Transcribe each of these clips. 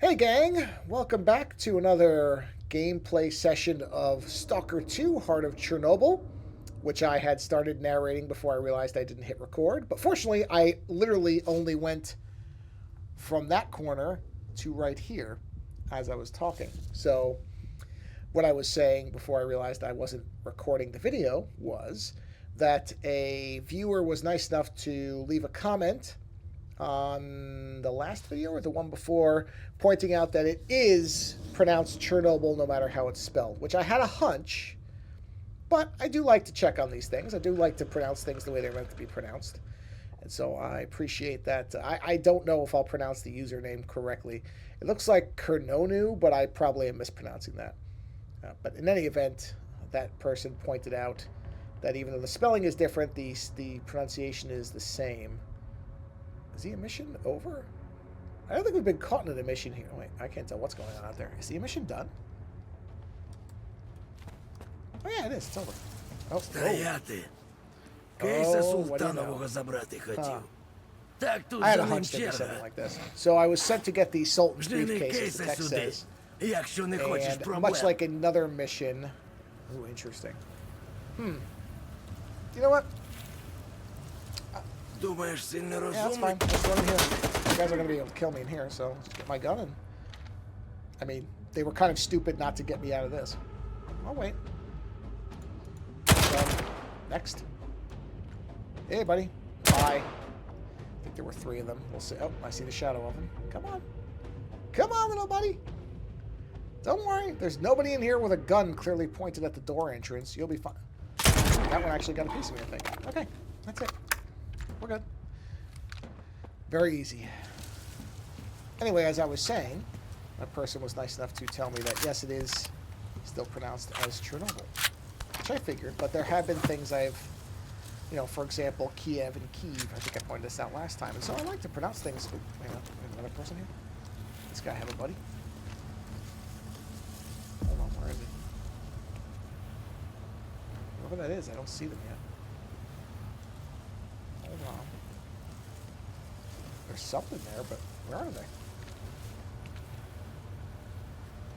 Hey gang, welcome back to another gameplay session of Stalker 2 Heart of Chernobyl, which I had started narrating before I realized I didn't hit record. But fortunately, I literally only went from that corner to right here as I was talking. So what I was saying before I realized I wasn't recording the video was that a viewer was nice enough to leave a comment on the last video or the one before, pointing out that it is pronounced Chernobyl no matter how it's spelled, which I had a hunch, but I do like to check on these things. I do like to pronounce things the way they're meant to be pronounced. And so I appreciate that. I don't know if I'll pronounce the username correctly. It looks like Kernonu, but I probably am mispronouncing that. But in any event, that person pointed out that even though the spelling is different, the pronunciation is the same. Is the emission over? I don't think we've been caught in an emission here. Wait, I can't tell what's going on out there. Is the emission done? Oh yeah, it is. It's over. Oh, Стояти. Кейса Султанового забрати хотів. Так тут I had за a ним hunch there'd be something черга. like this. So I was sent to get the Sultan's Жди briefcase, as the кейса text сюди, says. якщо не хочеш And проблем. much like another mission. Ooh, interesting. You know what? Думаєш, сильно Yeah, that's розумний? fine. Let's go in here. You guys are going to be able to kill me in here, so let's get my gun and... I mean, they were kind of stupid not to get me out of this. Oh, wait. Next. Hey, buddy. Bye. I think there were 3 of them. We'll see. Oh, I see the shadow of them. Come on. Come on, little buddy. Don't worry. There's nobody in here with a gun clearly pointed at the door entrance. You'll be fine. That one actually got a piece of me, I think. Okay. That's it. We're good. Very easy. Anyway, as I was saying, that person was nice enough to tell me that, yes, it is still pronounced as Chernobyl. Which I figured, but there have been things I've, you know, for example, Kiev and Kyiv. I think I pointed this out last time. And so I like to pronounce things. Ooh, hang on. Another person here? This guy have a buddy? Hold on, where is he? Whoever that is, I don't see them yet. Hold on. There's something there, but where are they?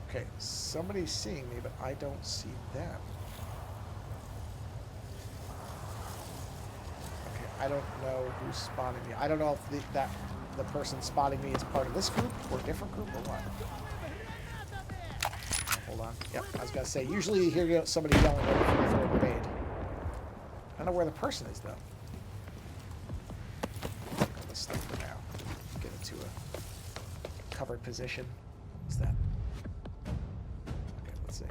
Okay, somebody's seeing me, but I don't see them. Okay, I don't know who's spotting me. I don't know if the person spotting me is part of this group or a different group or what. Hold on. Yep, I was gonna say, usually you hear somebody yelling over for a grenade. I don't know where the person is though. Take all this stuff for now. Get into a covered position. What's that? Okay, let's see.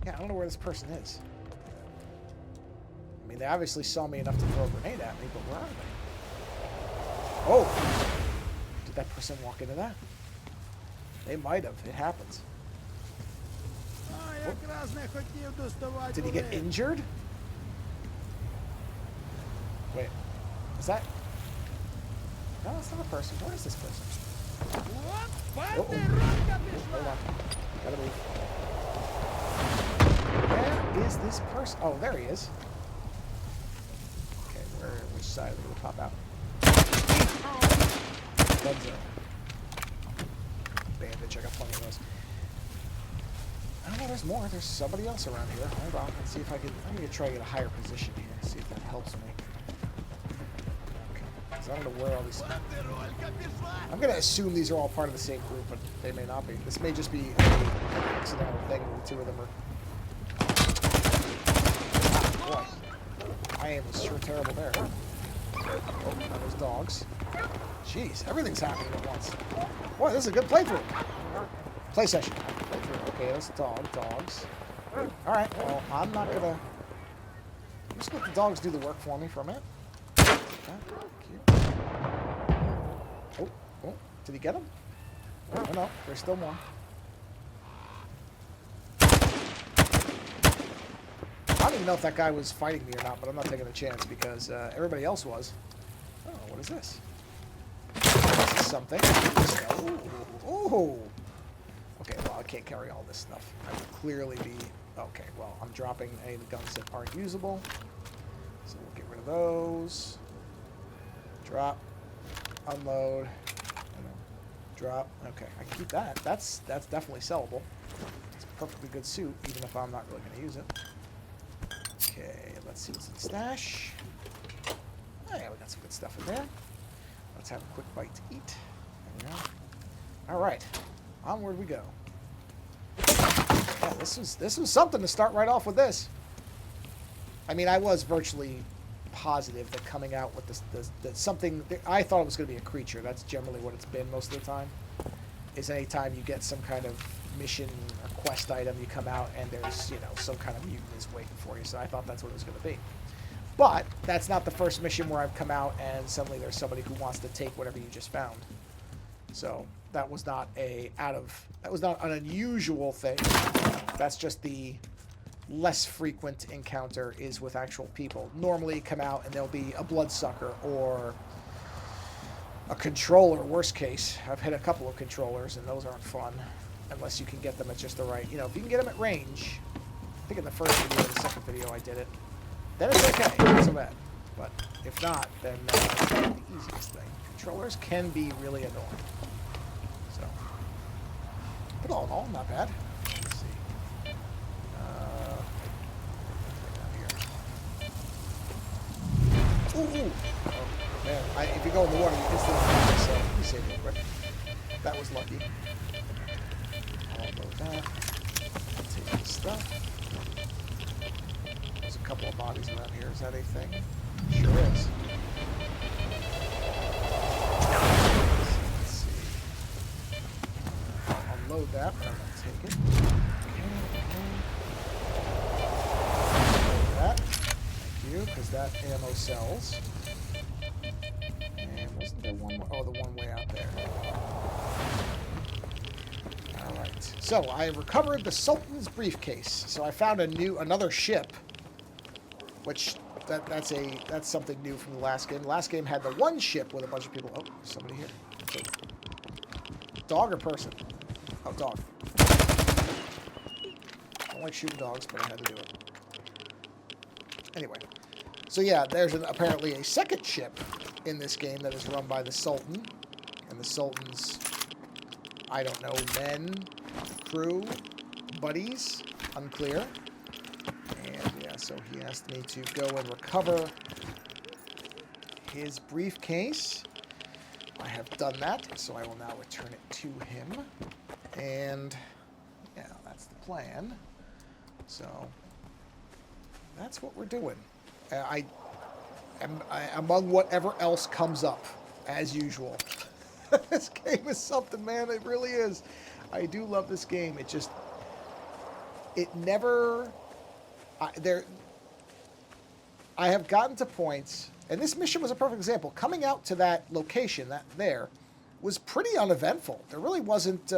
Yeah, I don't know where this person is. I mean, they obviously saw me enough to throw a grenade at me, but where are they? Oh! Did that person walk into that? They might have. It happens. Did he get injured? Wait. Is that... No, that's not a person. Where is this person? Uh-oh. Hold on. Gotta move. Where is this person? Oh, there he is. Okay, which side are they going to pop out? Gunzo. Bandage, I got plenty of those. Oh, there's more. There's somebody else around here. Hold on. Let's see if I can... I'm going to try to get a higher position here. See if that helps me. Okay. So I don't know where all these... I'm going to assume these are all part of the same group, but they may not be. This may just be an accidental thing where the 2 of them are... Ah, boy. My aim was sure terrible there. Oh, now there's dogs. Jeez, everything's happening at once. Boy, this is a good playthrough. Play session. Playthrough. Okay, there's dogs. Alright, well, I'm not gonna... I'm just gonna let the dogs do the work for me for a minute. Okay, cute. Oh, did he get him? Oh, no, there's still more. I don't even know if that guy was fighting me or not, but I'm not taking a chance because everybody else was. Oh, what is this? This is something. Ooh. Okay, well, I can't carry all this stuff. I would clearly be... Okay, well, I'm dropping any of the guns that aren't usable. So we'll get rid of those. Drop. Unload. drop. Okay, I can keep that. That's definitely sellable. It's a perfectly good suit, even if I'm not really going to use it. Okay, let's see what's in the stash. Oh yeah, we got some good stuff in there. Let's have a quick bite to eat. There we go. All right, onward we go. Yeah, this was something to start right off with this. I mean, I was virtually positive that coming out with this something, I thought it was going to be a creature. That's generally what it's been most of the time. Is anytime you get some kind of mission or quest item, you come out and there's, you know, some kind of mutant is waiting for you. So I thought that's what it was going to be. But that's not the first mission where I've come out and suddenly there's somebody who wants to take whatever you just found. So that was not an unusual thing. That's just the less frequent encounter is with actual people. Normally come out and there'll be a bloodsucker or a controller, worst case. I've hit a couple of controllers and those aren't fun unless you can get them at just the right, you know, if you can get them at range. I think in the first video or the second video I did it. Then it's okay, not so bad. But if not, then it's not the easiest thing. Controllers can be really annoying. So, but all in all, not bad. Let's see. Ooh. Oh, man. If you go in the water, you instantly die, so let me save real quick. That was lucky. I'll load that. Take this stuff. There's a couple of bodies around here. Is that a thing? Sure is. Let's see. I'll load that, but I'm going to take it. Load that. Thank you, because that ammo sells. And wasn't there one more? Oh, the one way out there. Alright. So, I recovered the Sultan's briefcase. So I found another ship. Which, that's something new from the last game. The last game had the one ship with a bunch of people. Oh, there's somebody here. So, dog or person? Oh, dog. I don't like shooting dogs, but I had to do it. Anyway. So yeah, there's apparently a second ship in this game that is run by the Sultan. And the Sultan's, I don't know, men, crew, buddies, unclear. And yeah, so he asked me to go and recover his briefcase. I have done that, so I will now return it to him. And yeah, that's the plan. So that's what we're doing. I am among whatever else comes up, as usual. This game is something, man. It really is. I do love this game. It never... I have gotten to points, and this mission was a perfect example. Coming out to that location, was pretty uneventful. There really wasn't...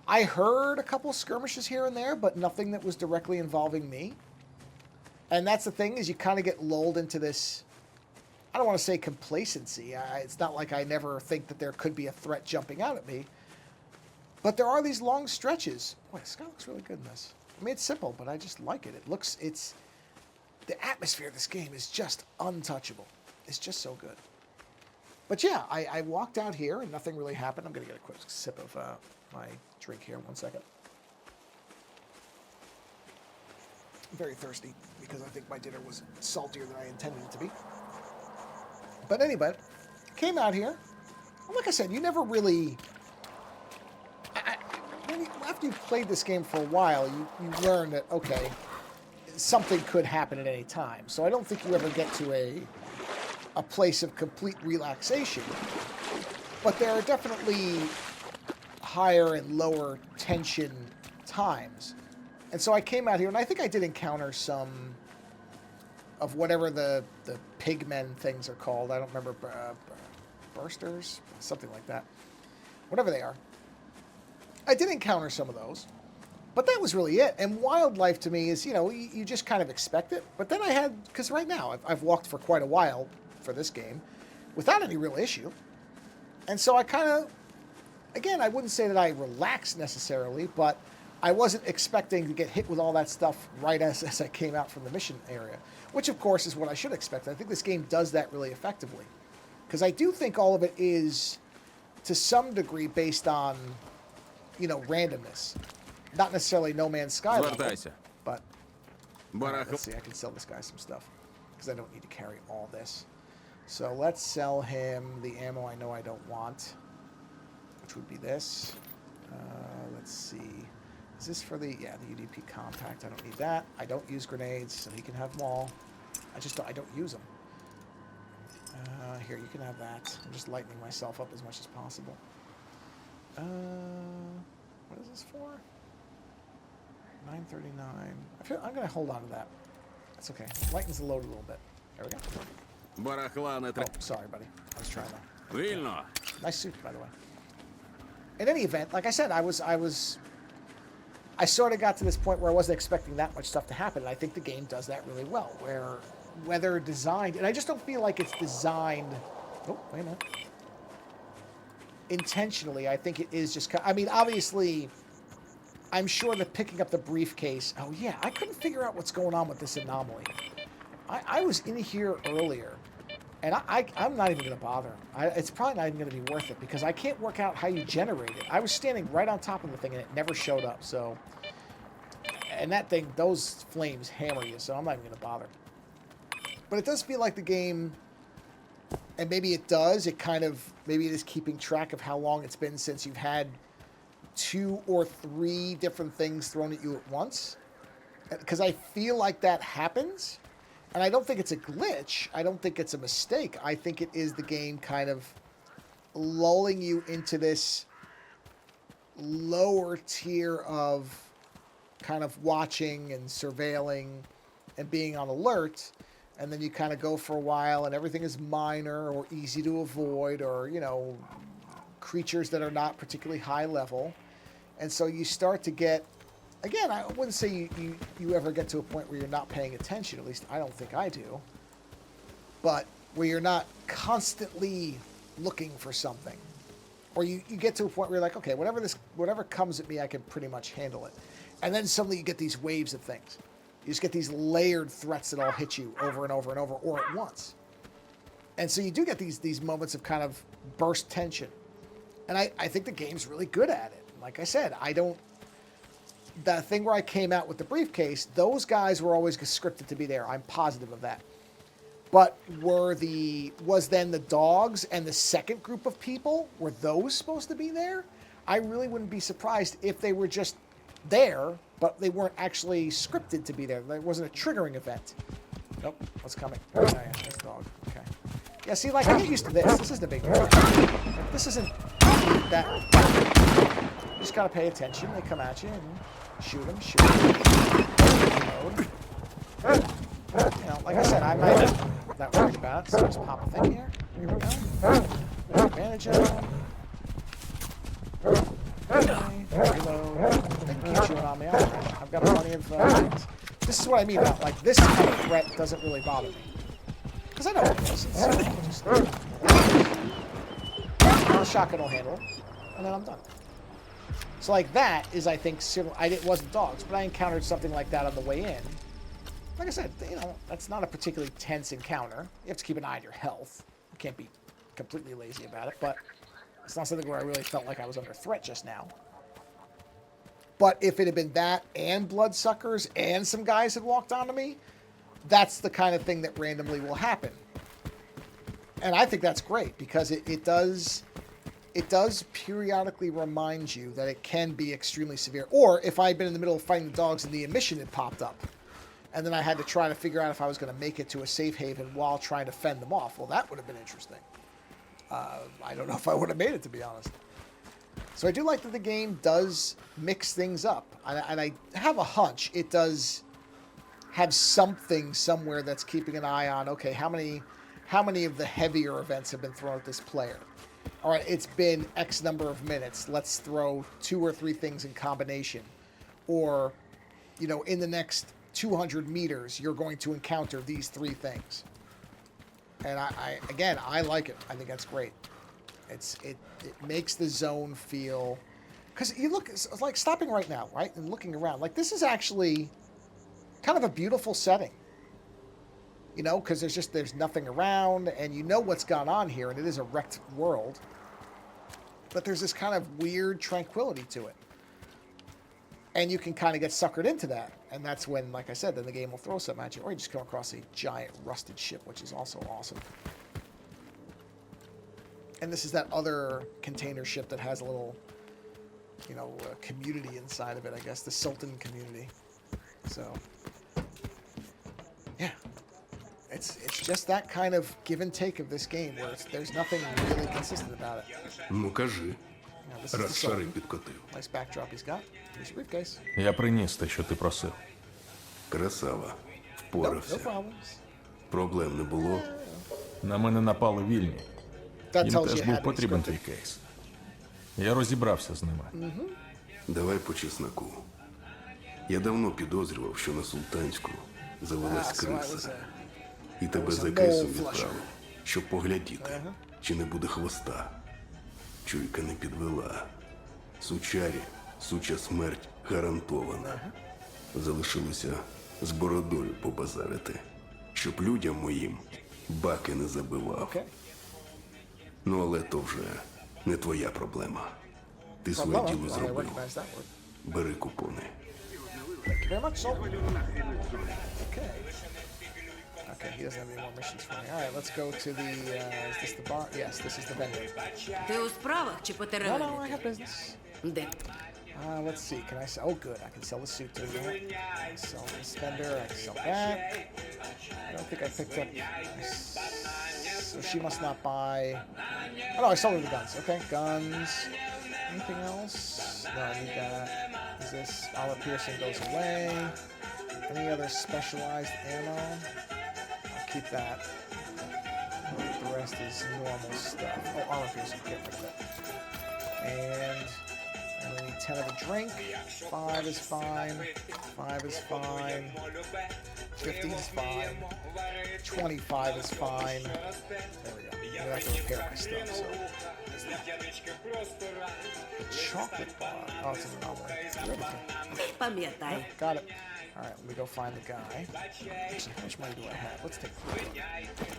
I heard a couple skirmishes here and there, but nothing that was directly involving me. And that's the thing, is you kind of get lulled into this, I don't want to say complacency. It's not like I never think that there could be a threat jumping out at me. But there are these long stretches. Boy, the sky looks really good in this. I mean, it's simple, but I just like it. The atmosphere of this game is just untouchable. It's just so good. But yeah, I walked out here and nothing really happened. I'm going to get a quick sip of my drink here. 1 second. I'm very thirsty because I think my dinner was saltier than I intended it to be. But anyway, came out here. And like I said, you never really... after you've played this game for a while, you learn that, okay, something could happen at any time. So I don't think you ever get to a place of complete relaxation. But there are definitely higher and lower tension times. And so I came out here, and I think I did encounter some of whatever the pigmen things are called. I don't remember, bursters? Something like that. Whatever they are. I did encounter some of those. But that was really it. And wildlife to me is, you just kind of expect it. But then because right now, I've walked for quite a while for this game without any real issue. And so I kind of, again, I wouldn't say that I relaxed necessarily, but I wasn't expecting to get hit with all that stuff right as I came out from the mission area, which of course is what I should expect. I think this game does that really effectively, because I do think all of it is to some degree based on, you know, randomness. Not necessarily No Man's Sky level, but right, let's see. I can sell this guy some stuff because I don't need to carry all this. So let's sell him the ammo I know I don't want, which would be this. Let's see. Is this for the, yeah, the UDP compact? I don't need that. I don't use grenades, so he can have them all. I don't use them. Here, you can have that. I'm just lightening myself up as much as possible. What is this for? 939. I'm going to hold on to that. That's okay. Lightens the load a little bit. There we go. Oh, sorry, buddy. I was trying to. Nice suit, by the way. In any event, like I said, I sort of got to this point where I wasn't expecting that much stuff to happen, and I think the game does that really well, where whether designed, and I just don't feel like it's designed, oh, wait a minute, intentionally. I think it is just, I mean, obviously, I'm sure that picking up the briefcase, oh yeah, I couldn't figure out what's going on with this anomaly. I was in here earlier, and I'm not even going to bother. It's probably not even going to be worth it, because I can't work out how you generate it. I was standing right on top of the thing, and it never showed up, so, and that thing, those flames hammer you, so I'm not even going to bother. But it does feel like the game, and maybe it does, maybe it is keeping track of how long it's been since you've had 2 or 3 different things thrown at you at once. Because I feel like that happens, and I don't think it's a glitch. I don't think it's a mistake. I think it is the game kind of lulling you into this lower tier of kind of watching and surveilling and being on alert. And then you kind of go for a while, and everything is minor or easy to avoid, or, you know, creatures that are not particularly high level. And so you start to get, again, I wouldn't say you ever get to a point where you're not paying attention. At least I don't think I do. But where you're not constantly looking for something. Or you get to a point where you're like, okay, whatever comes at me, I can pretty much handle it. And then suddenly you get these waves of things. You just get these layered threats that all hit you over and over and over, or at once. And so you do get these moments of kind of burst tension. And I think the game's really good at it. Like I said, the thing where I came out with the briefcase, those guys were always scripted to be there. I'm positive of that. But was then the dogs and the second group of people, were those supposed to be there? I really wouldn't be surprised if they were just there, but they weren't actually scripted to be there. There wasn't a triggering event. Nope, what's coming? Oh, yeah, there's the dog. Okay. Yeah, see, like, I get used to this. This isn't a big deal. Like, this isn't that. You just gotta pay attention. They come at you and shoot them. You know, like I said, I'm not that worried about it. So just pop a thing here. Here we go. Take advantage of them. Okay, reload. They can keep shooting on me. I've got plenty of things. This is what I mean about, like, this kind of threat doesn't really bother me. Because I know what it is. It's just the shotgun will handle it, and then I'm done. So, like, that is, I think, similar. It wasn't dogs, but I encountered something like that on the way in. Like I said, you know, that's not a particularly tense encounter. You have to keep an eye on your health. You can't be completely lazy about it, but it's not something where I really felt like I was under threat just now. But if it had been that and bloodsuckers and some guys had walked onto me, that's the kind of thing that randomly will happen. And I think that's great, because it does periodically remind you that it can be extremely severe. Or if I had been in the middle of fighting the dogs and the emission had popped up, and then I had to try to figure out if I was going to make it to a safe haven while trying to fend them off, well, that would have been interesting. I don't know if I would have made it, to be honest. So I do like that the game does mix things up. And I have a hunch it does have something somewhere that's keeping an eye on, okay, how many of the heavier events have been thrown at this player? All right, it's been X number of minutes. Let's throw 2 or 3 things in combination. Or, you know, in the next 200 meters, you're going to encounter these 3 things. And I like it. I think that's great. It makes the zone feel, because you look, it's like stopping right now, right, and looking around. Like, this is actually kind of a beautiful setting. You know, because there's nothing around, and you know what's gone on here, and it is a wrecked world. But there's this kind of weird tranquility to it. And you can kind of get suckered into that. And that's when, like I said, then the game will throw something at you. Or you just come across a giant rusted ship, which is also awesome. And this is that other container ship that has a little, you know, community inside of it, I guess. The Sultan community. So, yeah. It's just that kind of give and take of this game where there's nothing really consistent about it. Ну кажи, Now, this is the раз шари Sultan. підкотив. Nice backdrop he's got. Here's your briefcase. Я приніс те, що ти просив. Красава. No Впорався. problems. Проблем не було. На мене напали вільні. That Їм tells теж you був how to потрібен script твій it. кейс. Я розібрався з ними. Давай по чесноку. Я давно підозрював, що на Султанську завелась So I was криса. І тебе was a за mole кейсом flusher. відправив, щоб поглядіти, чи не буде хвоста. Чуйка не підвела. Сучарі, суча смерть гарантована. Залишилося з бородою побазарити, щоб людям моїм баки не забивав. Okay. Ну, але то вже не твоя проблема. Ти своє Well, діло I зробив. recognize that word. Бери купони. Thank you very much, Sultan. Okay. Okay, he doesn't have any more missions for me. All right, let's go to the. Is this the bar? Yes, this is the vendor. Ти у справах чи No, потеряли? no, I have business. Де? Let's see. Can I sell? Oh, good. I can sell the suit too. Right? I can sell this vendor. I can sell that. I don't think I picked up. So she must not buy. Oh no, I sold her the guns. Okay, guns. Anything else? No, I need that. Is this armor piercing goes away? Any other specialized ammo? I'll keep that. The rest is normal stuff. Oh, armor piercing. Get rid of it. And I only need 10 of a drink. 5 is fine. 5 is fine. 50 is fine. 25 is fine. There we go. I'm gonna have to repair my stuff, so. The chocolate bar. Oh, it's an anomaly. Пам'ятай. Got it. Alright, let me go find the guy. Actually, how much money do I have? Let's take a look.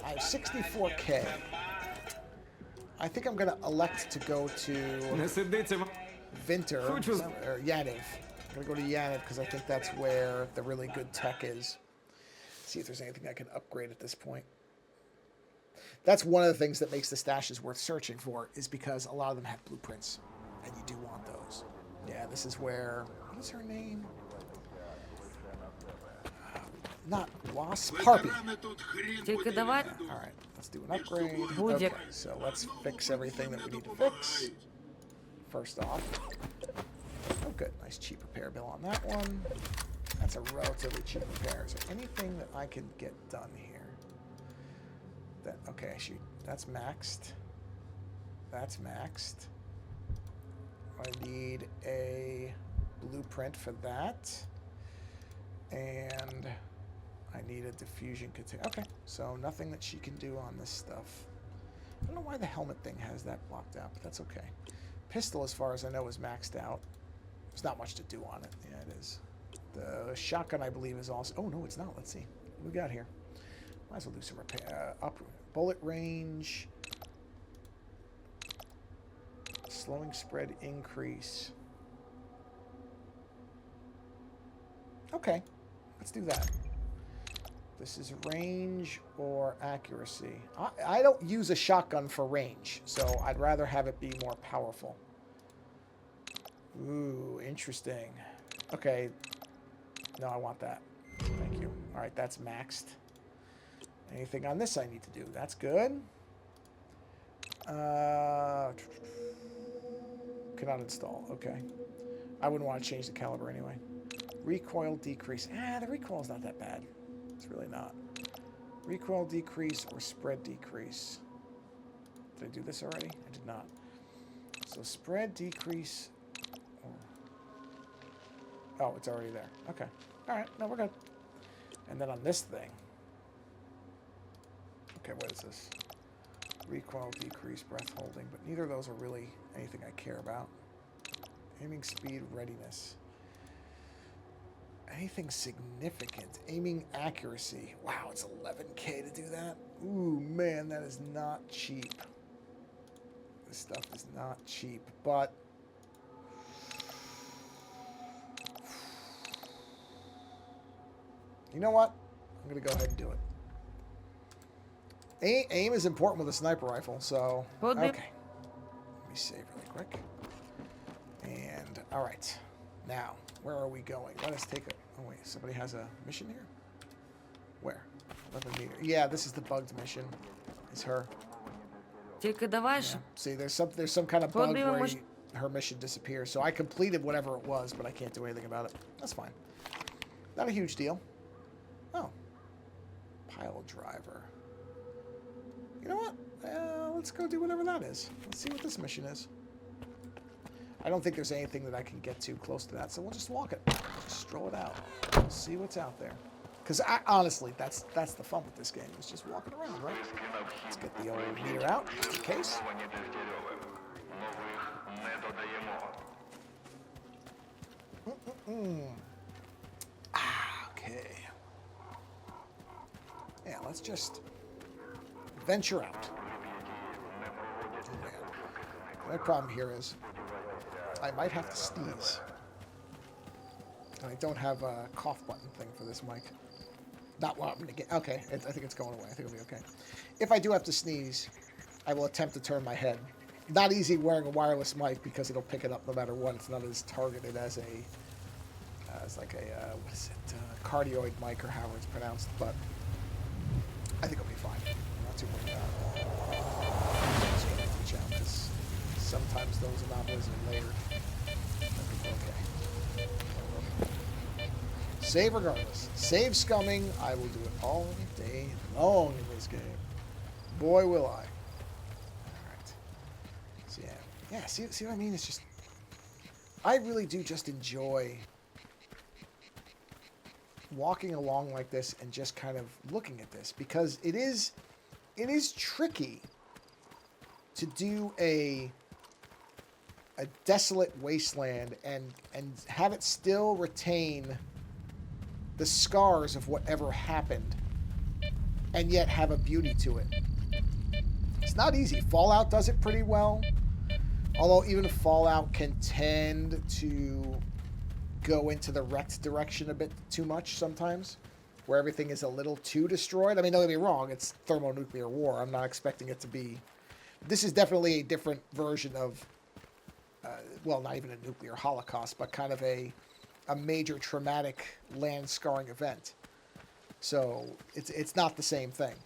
I have 64K. I think I'm gonna elect to go to Не сидиться. Vinter Хочу з- or Yaniv. I'm gonna go to Yaniv because I think that's where the really good tech is. See if there's anything I can upgrade at this point. That's one of the things that makes the stashes worth searching for, is because a lot of them have blueprints, and you do want those. Yeah, this is where. What is her name? Not Wasp. Harpy. Тільки давай. All right, let's do an upgrade. Будь-як. Okay, so let's fix everything that we need to fix. First off. Oh, good. Nice cheap repair bill on that one. That's a relatively cheap repair. Is there anything that I can get done here? That okay, shoot. That's maxed. That's maxed. I need a blueprint for that. And I need a diffusion container. Okay, so nothing that she can do on this stuff. I don't know why the helmet thing has that blocked out, but that's okay. Pistol, as far as I know, is maxed out. There's not much to do on it. Yeah, it is. The shotgun, I believe, is also... Oh, no, it's not. Let's see. What we got here? Might as well do some repair. Bullet range. Slowing spread increase. Okay. Let's do that. This is range or accuracy. I don't use a shotgun for range, so I'd rather have it be more powerful. Ooh, interesting. Okay. No, I want that. Thank you. All right, that's maxed. Anything on this I need to do? That's good. Cannot install. Okay. I wouldn't want to change the caliber anyway. Recoil decrease. The recoil's not that bad. It's really not. Recoil decrease or spread decrease. Did I do this already? I did not. So spread decrease. Oh, it's already there. Okay. All right. No, we're good. And then on this thing. Okay, what is this? Recoil decrease, breath holding. But neither of those are really anything I care about. Aiming speed, readiness. Anything significant. Aiming accuracy. Wow, it's 11K to do that? Ooh, man, that is not cheap. This stuff is not cheap, but you know what? I'm going to go ahead and do it. Aim is important with a sniper rifle, so... Would be. Okay. Let me save really quick. And, alright. Now, where are we going? Let us take a... Oh, wait. Somebody has a mission here? Where? 11 meter. Yeah, this is the bugged mission. It's her. Тільки давай Yeah. ж. See, there's some kind of bug Probably where almost- her mission disappears. So I completed whatever it was, but I can't do anything about it. That's fine. Not a huge deal. Oh. Pile driver. You know what? Let's go do whatever that is. Let's see what this mission is. I don't think there's anything that I can get to close to that, so we'll just walk it. Just stroll it out. We'll see what's out there. Because honestly, that's the fun with this game, is just walking around, right? Let's get the old meter out, just in case. Okay. Yeah, let's just venture out. Oh, man. My problem here is I might have to sneeze. And I don't have a cough button thing for this mic. Not what I'm going to get. Okay, I think it's going away. I think it'll be okay. If I do have to sneeze, I will attempt to turn my head. Not easy wearing a wireless mic because it'll pick it up no matter what. It's not as targeted as like a what is it, cardioid mic or however it's pronounced. But I think it'll be fine. I'm not too worried about it. Just gonna reach out because sometimes those anomalies are layered. Okay. Save regardless. Save scumming. I will do it all day long in this game. Boy, will I. Alright. So, yeah. Yeah, see what I mean? It's just... I really do just enjoy walking along like this and just kind of looking at this. Because it is tricky to do a desolate wasteland and have it still retain the scars of whatever happened and yet have a beauty to it. It's not easy. Fallout does it pretty well, although even Fallout can tend to go into the wrecked direction a bit too much sometimes, where everything is a little too destroyed. I mean, don't get me wrong, it's thermonuclear war. I'm not expecting it to be... This is definitely a different version of well, not even a nuclear holocaust, but kind of a major traumatic land scarring event. So it's not the same thing.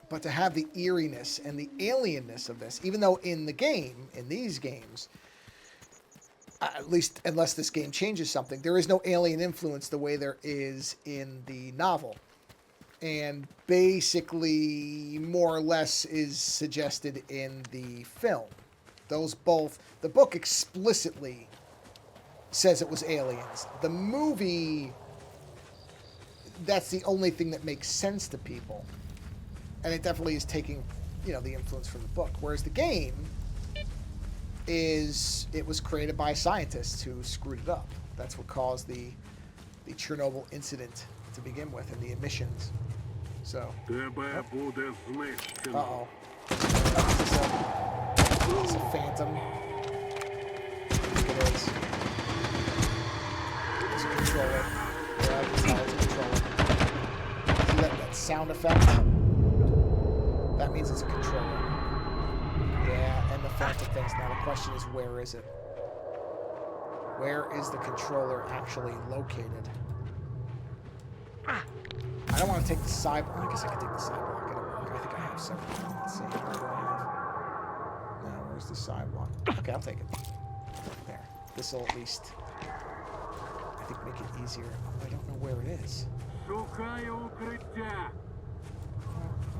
But to have the eeriness and the alienness of this, even though in the game, in these games, at least unless this game changes something, there is no alien influence the way there is in the novel. And basically, more or less, is suggested in the film. Those both... The book explicitly says it was aliens. The movie, that's the only thing that makes sense to people. And it definitely is taking, the influence from the book. Whereas the game it was created by scientists who screwed it up. That's what caused the Chernobyl incident to begin with and the emissions. So. Uh-oh. It's a phantom. I think it is. It's a controller. Yeah, I can tell it's a controller. See that sound effect? That means it's a controller. Yeah, and the phantom thing's now. The question is, where is it? Where is the controller actually located? I don't want to take the side block. I guess I can take the side block. It'll work. I think I have several. Let's see. What do I have? Now, where's the sidewalk? Okay, I'll take it. There. This will at least, I think, make it easier. Oh, I don't know where it is. I'm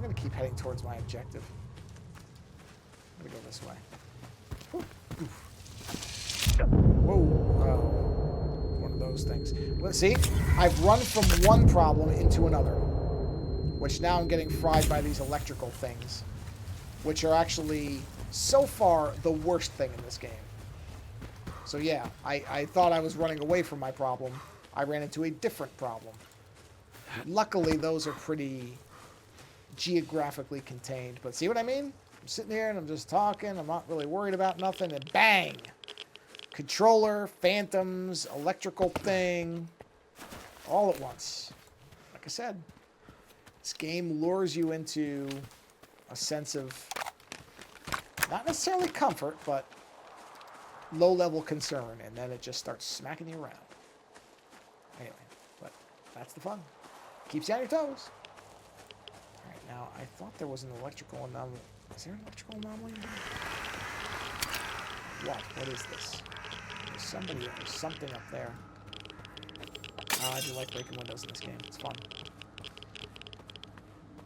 going to keep heading towards my objective. I'm going to go this way. Whoa. One of those things. Let's see. I've run from one problem into another, which now I'm getting fried by these electrical things, which are actually, so far, the worst thing in this game. So yeah, I thought I was running away from my problem. I ran into a different problem. Luckily, those are pretty geographically contained. But see what I mean? I'm sitting here and I'm just talking. I'm not really worried about nothing. And bang! Controller, phantoms, electrical thing, all at once. Like I said, this game lures you into a sense of not necessarily comfort, but low-level concern, and then it just starts smacking you around. Anyway, but that's the fun. Keeps you on your toes. All right, now I thought there was an electrical anomaly. Is there an electrical anomaly? What is this? There's something up there. I do like breaking windows in this game. It's fun.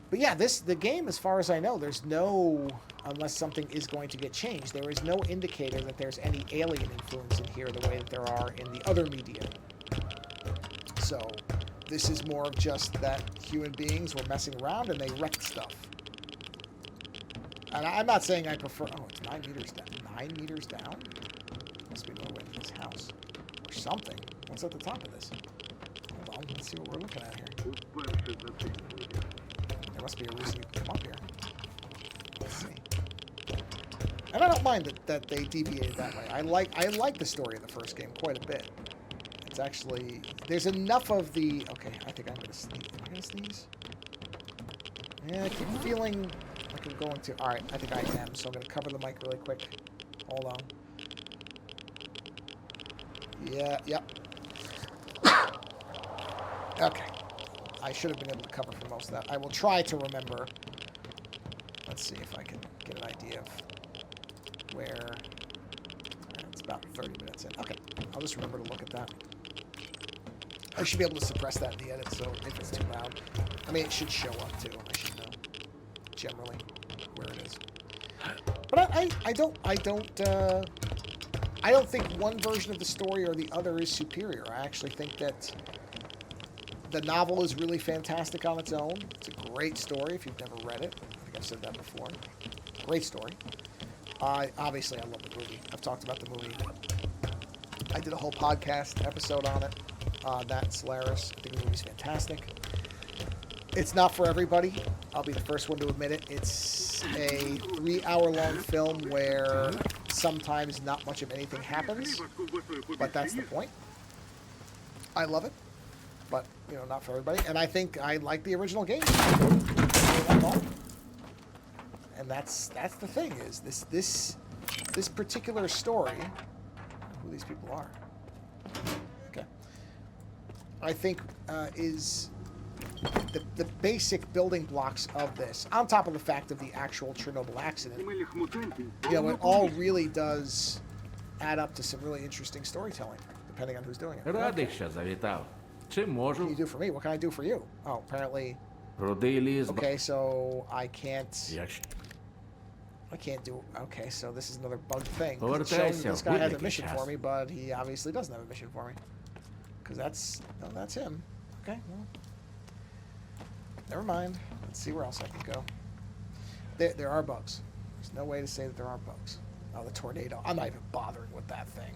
But yeah, the game, as far as I know, there's no, unless something is going to get changed, there is no indicator that there's any alien influence in here the way that there are in the other media. So this is more of just that human beings were messing around and they wrecked stuff. And I'm not saying I prefer... Oh, it's 9 meters down. 9 meters down? Must be another way to this house. Or something. What's at the top of this? Hold on, let's see what we're looking at here. There must be a reason you can come up here. Let's see. And I don't mind that they deviated that way. I like the story of the first game quite a bit. It's actually... There's enough of the... Okay, I think I'm going to sneeze. Am I going to sneeze? Yeah, I keep feeling... like I'm going to... Alright, I think I am, so I'm going to cover the mic really quick. Hold on. Yeah, yep. Okay. I should have been able to cover for most of that. I will try to remember. Let's see if I can get an idea of where... It's about 30 minutes in. Okay, I'll just remember to look at that. I should be able to suppress that in the edit, so if it's too loud. I mean, it should show up, too. I should know. Generally where it is, but I don't think one version of the story or the other is superior. I actually think that the novel is really fantastic on its own. It's a great story if you've never read it. I think I've said that before. Great story. Obviously I love the movie. I've talked about the movie. I did a whole podcast episode on it. That Solaris. I think the movie's fantastic. It's not for everybody. I'll be the first one to admit it. It's a 3-hour-long film where sometimes not much of anything happens, but that's the point. I love it, but, you know, not for everybody. And I think I like the original game. And that's the thing, is this particular story, who these people are, okay, I think is... The basic building blocks of this, on top of the fact of the actual Chernobyl accident, you know, it all really does add up to some really interesting storytelling, depending on who's doing it. Радий, що завітав. Чи What can можу? you do for me? What can I do for you? Oh, apparently... Рудий ліс. Okay, so I can't... Якщо I can't do... Okay, so this is another bug thing. It's Повертайся showing that this guy has a будь-який mission час. for me, but he obviously doesn't have a mission for me. Because that's him. Okay, well... Never mind. Let's see where else I can go. There are bugs. There's no way to say that there aren't bugs. Oh, the tornado. I'm not even bothering with that thing.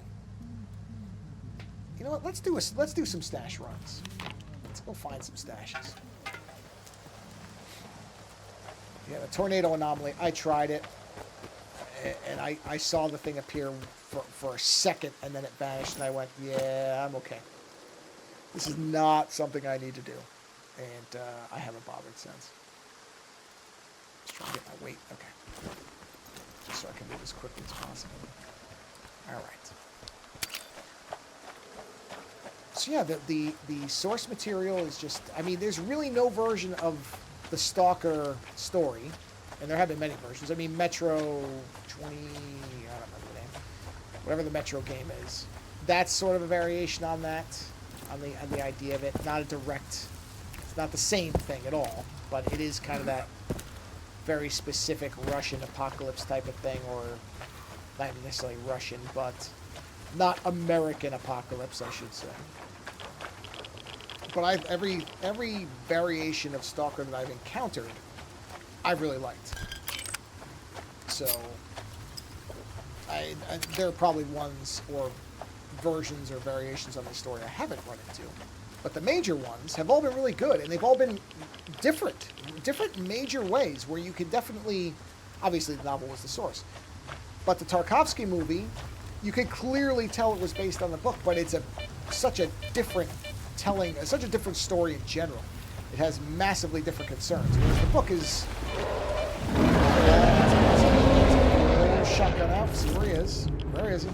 You know what? Let's do some stash runs. Let's go find some stashes. Yeah, the tornado anomaly. I tried it, and I saw the thing appear for a second, and then it vanished, and I went, yeah, I'm okay. This is not something I need to do. And I haven't bothered since. Just trying to get my weight. Okay. Just so I can move as quickly as possible. Alright. So yeah, the source material is just... I mean, there's really no version of the Stalker story. And there have been many versions. I mean, Metro 20... I don't remember the name. Whatever the Metro game is. That's sort of a variation on that. On the idea of it. Not a direct... It's not the same thing at all, but it is kind of that very specific Russian apocalypse type of thing, or not even necessarily Russian, but not American apocalypse, I should say. But every variation of Stalker that I've encountered, I've really liked. So, there are probably ones or versions or variations of the story I haven't run into. But the major ones have all been really good, and they've all been different major ways where you can definitely Obviously, the novel was the source. But the Tarkovsky movie, you can clearly tell it was based on the book, but it's such a different such a different story in general. It has massively different concerns. Whereas the book is... Shotgun out, see where he is. Where is he?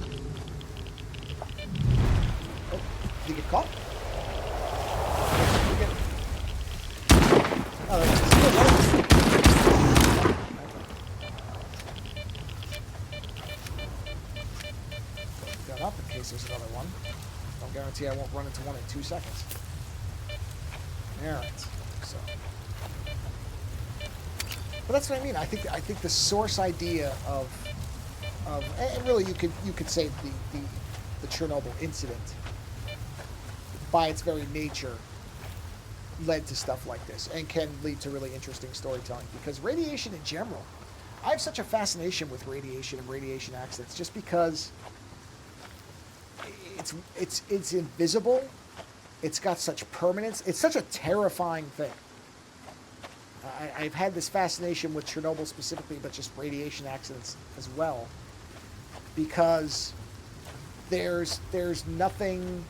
Oh, did he get caught? Oh, there's gun up in case there's another one. Don't guarantee I won't run into one in 2 seconds. Alright, so... But that's what I mean. I think the source idea of and really you could say the Chernobyl incident by its very nature led to stuff like this and can lead to really interesting storytelling, because radiation in general, I have such a fascination with radiation and radiation accidents just because it's invisible, it's got such permanence, it's such a terrifying thing. I've had this fascination with Chernobyl specifically, but just radiation accidents as well, because there's nothing,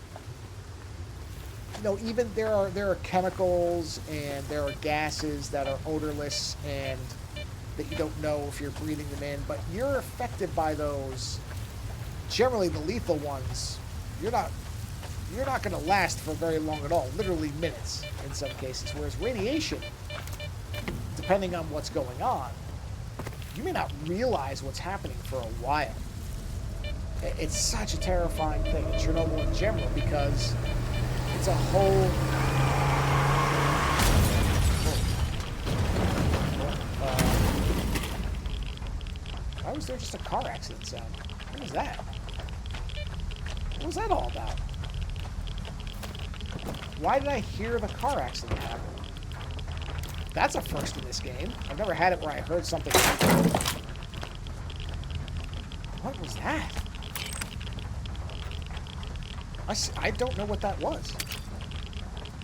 you know, even there are chemicals and there are gases that are odorless and that you don't know if you're breathing them in, but you're affected by those. Generally, the lethal ones, you're not going to last for very long at all, literally minutes in some cases, whereas radiation, depending on what's going on, you may not realize what's happening for a while. It's such a terrifying thing, Chernobyl in general, because it's a whole... why was there just a car accident sound? What was that? What was that all about? Why did I hear the car accident happen? That's a first in this game. I've never had it where I heard something happen. What was that? I don't know what that was.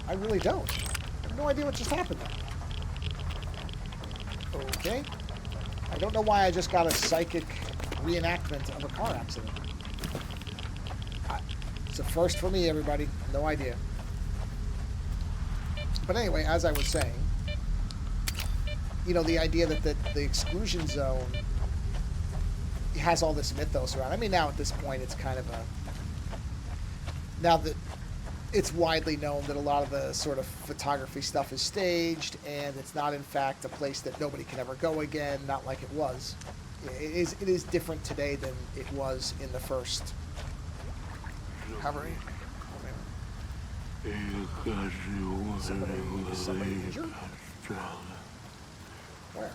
I really don't. I have no idea what just happened there. Okay. I don't know why I just got a psychic reenactment of a car accident. It's a first for me, everybody. No idea. But anyway, as I was saying, you know, the idea that the exclusion zone has all this mythos around. I mean, now at this point, it's kind of a... Now that it's widely known that a lot of the sort of photography stuff is staged, and it's not, in fact, a place that nobody can ever go again, not like it was. It is different today than it was in the first... However... Somebody injured? Where?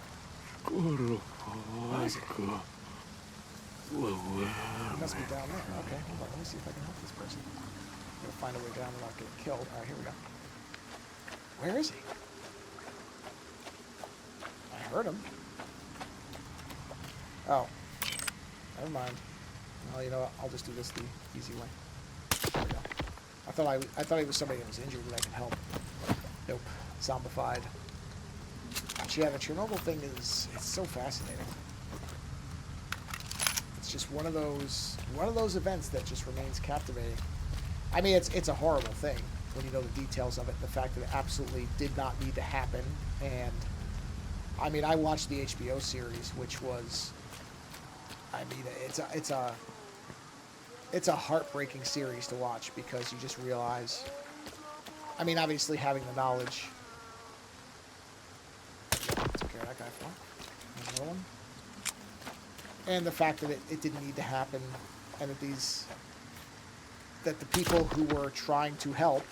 Where is it? It must be down there. Okay, hold on. Let me see if I can help this person. I'm gonna find a way down without getting killed. Alright, here we go. Where is he? I heard him. Oh. Never mind. Well, you know what? I'll just do this the easy way. There we go. I thought he was somebody that was injured that I could help. Nope. Zombified. But yeah, the Chernobyl thing it's so fascinating. It's just one of those events that just remains captivating. I mean, it's a horrible thing when you know the details of it, the fact that it absolutely did not need to happen. And I mean, I watched the HBO series, which was, I mean, it's a heartbreaking series to watch, because you just realize, I mean, obviously having the knowledge. Took care of that guy for another one. And the fact that it didn't need to happen, and that the people who were trying to help,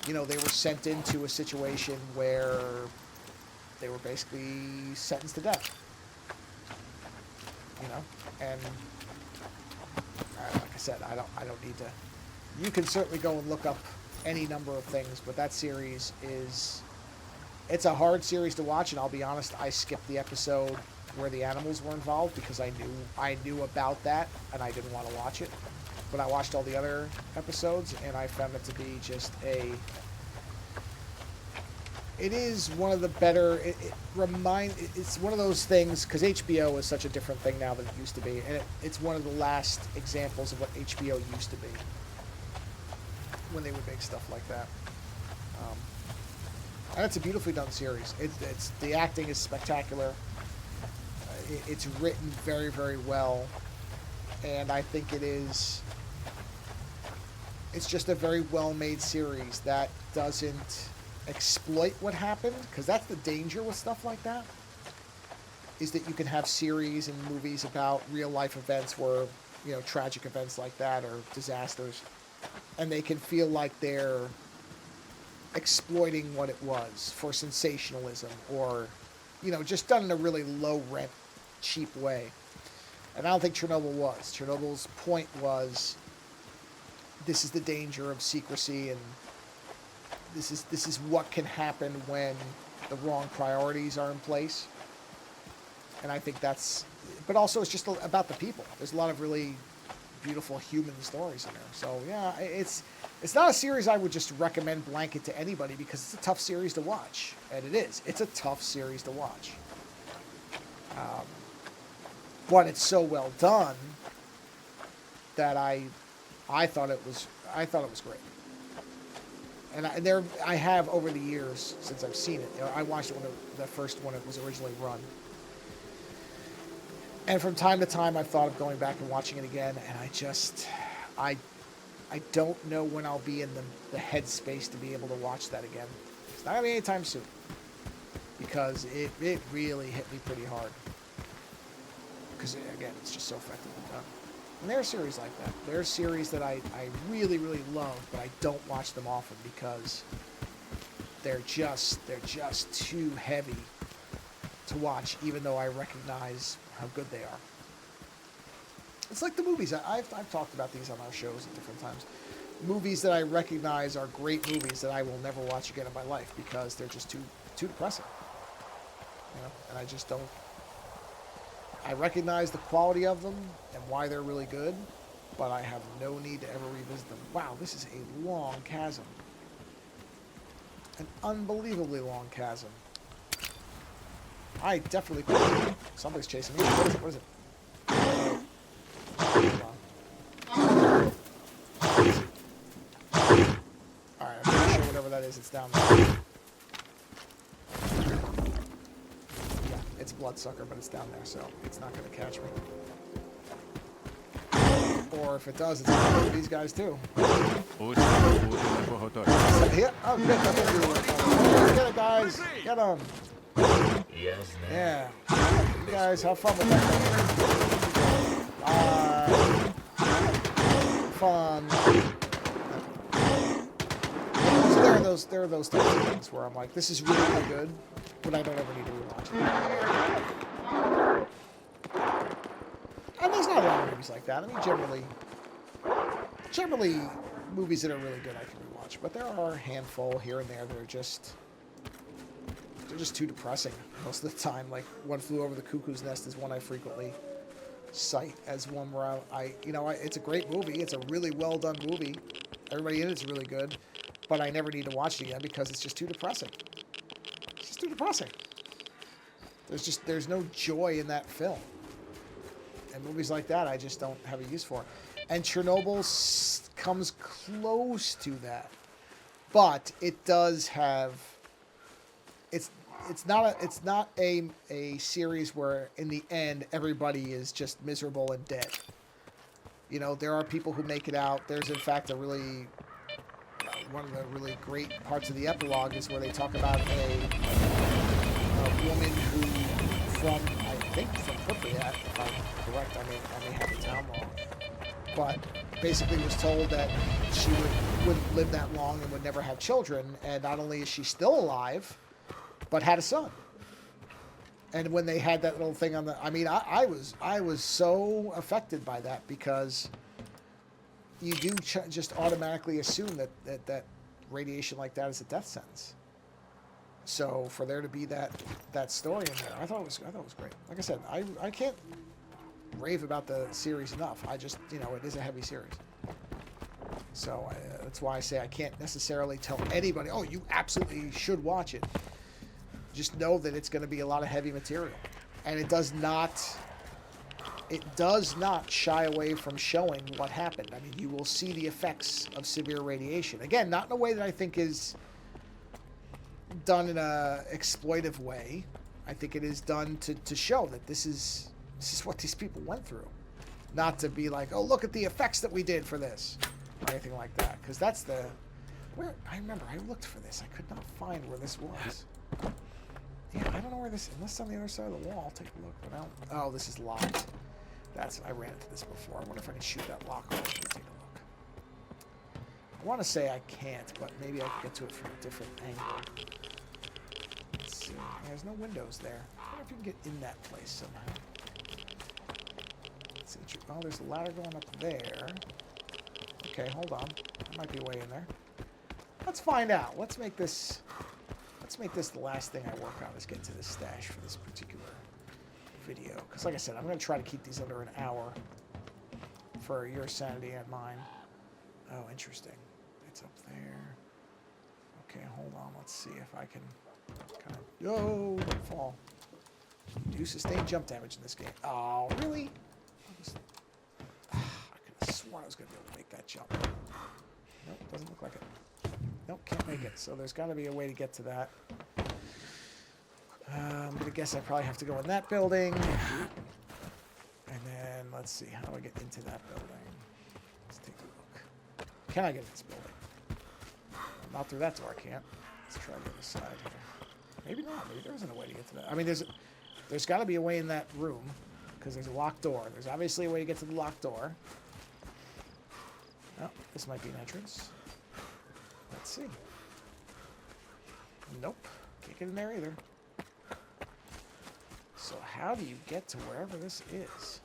you know, they were sent into a situation where they were basically sentenced to death. You know, and like I said, I don't need to. You can certainly go and look up any number of things, but that series it's a hard series to watch, and I'll be honest, I skipped the episode where the animals were involved because I knew about that and I didn't want to watch it. But I watched all the other episodes, and I found it to be just it is one of the better. It's one of those things because HBO is such a different thing now than it used to be, and it's one of the last examples of what HBO used to be when they would make stuff like that. And it's a beautifully done series. It's the acting is spectacular. It's written very, very well, and I think it's just a very well-made series that doesn't exploit what happened, because that's the danger with stuff like that, is that you can have series and movies about real-life events where, tragic events like that or disasters, and they can feel like they're exploiting what it was for sensationalism or, just done in a really low-rent, cheap way. And I don't think Chernobyl was. Chernobyl's point was, this is the danger of secrecy, and this is what can happen when the wrong priorities are in place. And I think but also it's just about the people. There's a lot of really beautiful human stories in there. So yeah, it's not a series I would just recommend blanket to anybody because it's a tough series to watch, and it is. It's a tough series to watch. But it's so well done that I thought it was great. And I have over the years since I've seen it. I watched it the first one it was originally run. And from time to time, I've thought of going back and watching it again, and I don't know when I'll be in the headspace to be able to watch that again. It's not going to be anytime soon, because it really hit me pretty hard. Because, again, it's just so effectively done. And there are series like that. There are series that I really, really love, but I don't watch them often because they're just too heavy to watch, even though I recognize how good they are. It's like the movies. I've talked about these on our shows at different times. Movies that I recognize are great movies that I will never watch again in my life because they're just too depressing. And I just don't. I recognize the quality of them and why they're really good, but I have no need to ever revisit them. Wow, this is a long chasm. An unbelievably long chasm. I definitely could. Somebody's chasing me. What is it? Hold on. Alright, I'm pretty sure whatever that is, it's down there. Yeah, it's bloodsucker, but it's down there, so it's not going to catch me. Or if it does, it's going to hurt these guys too. Yeah, oh good, nothing to do with it. Get it, guys. Get them. Yeah. You guys have fun with that. Fun. So there are those types of things where I'm like, this is really, really good, but I don't ever need to rewatch it. And there's not a lot of movies like that. I mean, generally, movies that are really good I can rewatch, but there are a handful here and there that are just too depressing most of the time. Like One Flew Over the Cuckoo's Nest is one I frequently cite as one where it's a great movie. It's a really well done movie. Everybody in it's really good, but I never need to watch it again because it's just too depressing. It's just too depressing. There's no joy in that film. And movies like that I just don't have a use for. And Chernobyl comes close to that, but it does have. It's not a series where in the end everybody is just miserable and dead. There are people who make it out. There's in fact one of the really great parts of the epilogue is where they talk about a woman who from Pripyat, if I'm correct, I may have the town wrong, but basically was told that she wouldn't live that long and would never have children, and not only is she still alive, but had a son. And when they had that little thing on I was so affected by that because you do just automatically assume that radiation like that is a death sentence. So for there to be that story in there, I thought it was great. Like I said, I can't rave about the series enough. I just it is a heavy series. So that's why I say I can't necessarily tell anybody, oh, you absolutely should watch it. Just know that it's going to be a lot of heavy material. And it does not shy away from showing what happened. I mean, you will see the effects of severe radiation. Again, not in a way that I think is done in a exploitive way. I think it is done to show that this is what these people went through. Not to be like, oh, look at the effects that we did for this. Or anything like that. Because that's the... Where... I remember, I looked for this. I could not find where this was. Yeah, I don't know where this... Unless it's on the other side of the wall. I'll take a look. But I don't... Oh, this is locked. That's... I ran into this before. I wonder if I can shoot that lock off. Let me take a look. I want to say I can't, but maybe I can get to it from a different angle. Let's see. There's no windows there. I wonder if you can get in that place somehow. Let's see. Oh, there's a ladder going up there. Okay, hold on. There might be a way in there. Let's find out. Let's make this the last thing I work on is get to this stash for this particular video. Because like I said, I'm going to try to keep these under an hour for your sanity and mine. Oh, interesting. It's up there. Okay, hold on. Let's see if I can kind of... Yo, don't fall. You do sustain jump damage in this game. Oh, really? I could have sworn I was going to be able to make that jump. Nope, doesn't look like it. Nope, can't make it. So there's got to be a way to get to that. I'm going to guess I probably have to go in that building. And then, let's see, how do I get into that building? Let's take a look. Can I get in this building? Not through that door, I can't. Let's try the other side here. Maybe not. Maybe there isn't a way to get to that. I mean, there's got to be a way in that room, because there's a locked door. There's obviously a way to get to the locked door. Oh, this might be an entrance. Let's see. Nope. Can't get in there either. So how do you get to wherever this is?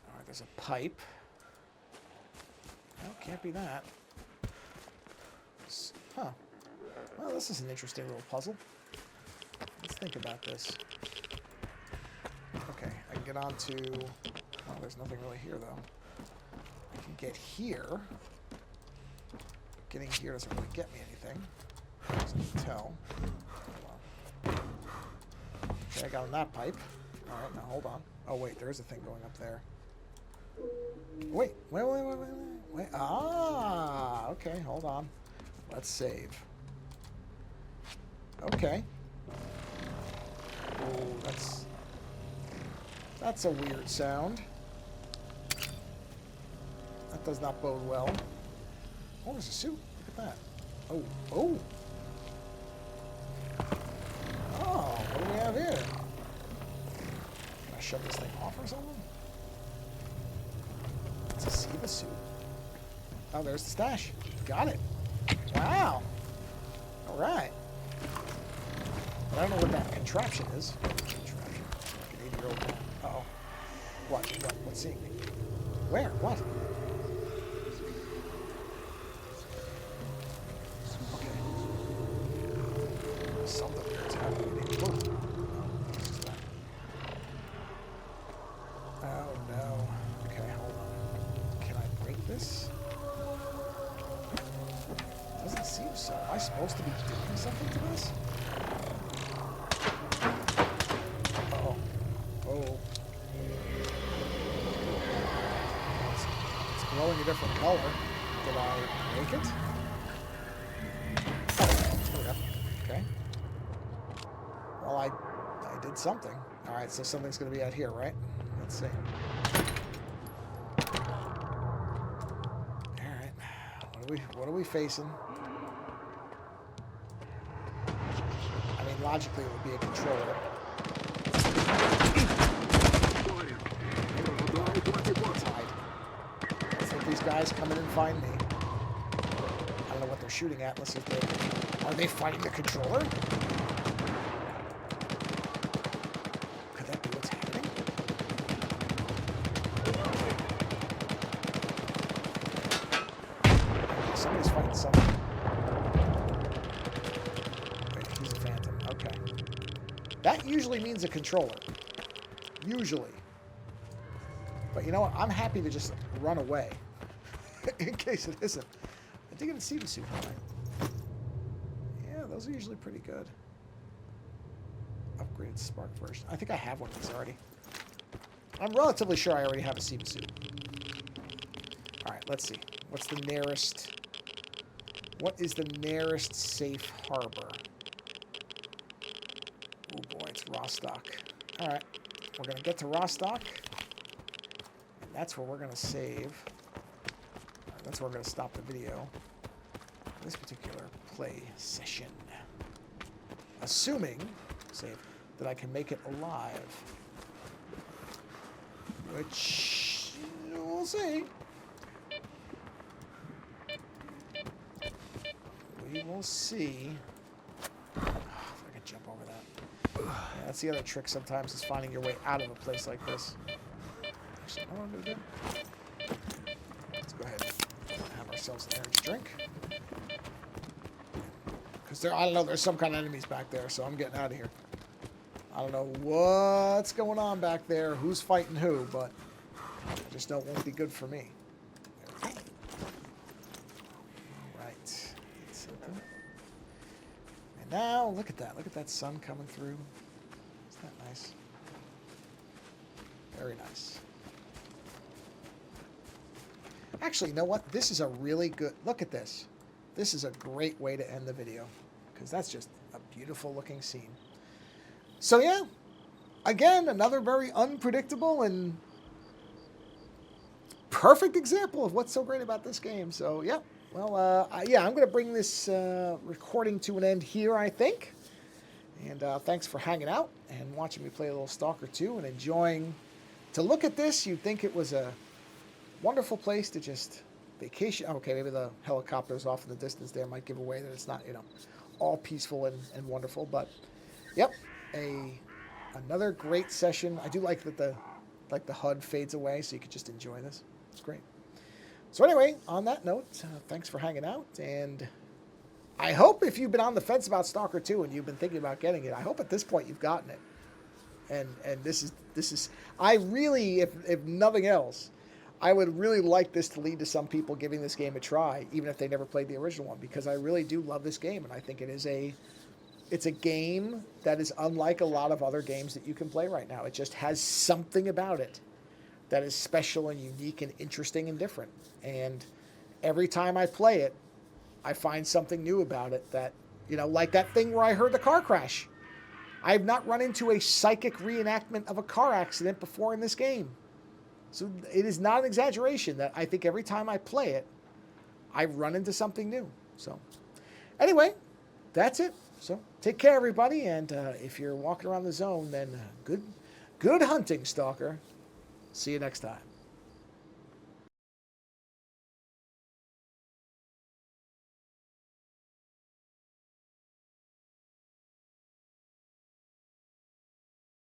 Alright, there's a pipe. No, can't be that. Huh. Well, this is an interesting little puzzle. Let's think about this. Okay, I can get onto... Oh, there's nothing really here, though. I can get here. Getting here doesn't really get me anything. As you can tell. Okay, I got on that pipe. Alright, now hold on. Oh, wait, there is a thing going up there. Wait. Ah, okay, hold on. Let's save. Okay. Oh, that's a weird sound. That does not bode well. Oh, there's a suit. Look at that. Oh. Oh, what do we have here? Can I shut this thing off or something? Let's see the suit. Oh, there's the stash. Got it. Wow. All right. But I don't know what that contraption is. Contraption. Like an 80-year-old man. Uh-oh. What? What's seeing me? Where? What? Okay. Something weird's happening. Whoa. What's that? Oh, no. Okay, hold on. Can I break this? Doesn't seem so. Am I supposed to be doing something to this? Uh-oh. Oh. It's glowing a different color. Did I make it? Oh, there we go. Okay. Well, I did something. Alright, so something's going to be out here, right? Let's see. Alright. What are we facing? I mean, logically, it would be a controller. Let's hide. Let's let these guys come in and find me. I don't know what they're shooting at. Let's see if they... Are they fighting the controller? Could that be what's happening? Somebody's fighting something. He's a phantom. Okay. That usually means a controller. Usually. But you know what? I'm happy to just run away. in case it isn't. I did get a Steven suit. Yeah, those are usually pretty good. Upgraded Spark version. I think I have one of these already. I'm relatively sure I already have a Steven suit. Alright, let's see. What's the nearest... What is the nearest safe harbor? Oh boy, it's Rostock. Alright, we're going to get to Rostock. And that's where we're going to save. Right, that's where we're going to stop the video. This particular play session. Assuming, save, that I can make it alive. Which, we'll see. We will see. Oh, if I can jump over that. Yeah, that's the other trick sometimes, is finding your way out of a place like this. Actually, you know what I'm going to do? Let's go ahead and have ourselves an energy drink. Because I don't know, there's some kind of enemies back there, so I'm getting out of here. I don't know what's going on back there, who's fighting who, but I just know it won't be good for me. There we go. All right. And now, look at that. Look at that sun coming through. Isn't that nice? Very nice. Actually, you know what? This is a really good... Look at this. This is a great way to end the video, because that's just a beautiful looking scene. So yeah, again, another very unpredictable and perfect example of what's so great about this game. So yeah, well, yeah, I'm going to bring this recording to an end here, I think. And thanks for hanging out and watching me play a little Stalker 2 and enjoying. To look at this, you'd think it was a wonderful place to just vacation. Okay, maybe the helicopters off in the distance there might give away that it's not, you know, all peaceful and wonderful. But yep, another great session. I do like that the HUD fades away, so you can just enjoy this. It's great. So anyway, on that note, thanks for hanging out, and I hope if you've been on the fence about Stalker 2 and you've been thinking about getting it, I hope at this point you've gotten it. And this is I really, if nothing else, I would really like this to lead to some people giving this game a try, even if they never played the original one, because I really do love this game, and I think it is it's a game that is unlike a lot of other games that you can play right now. It just has something about it that is special and unique and interesting and different. And every time I play it, I find something new about it that, you know, like that thing where I heard the car crash. I have not run into a psychic reenactment of a car accident before in this game. So it is not an exaggeration that I think every time I play it, I run into something new. So anyway, that's it. So take care, everybody. And if you're walking around the zone, then good hunting, Stalker. See you next time.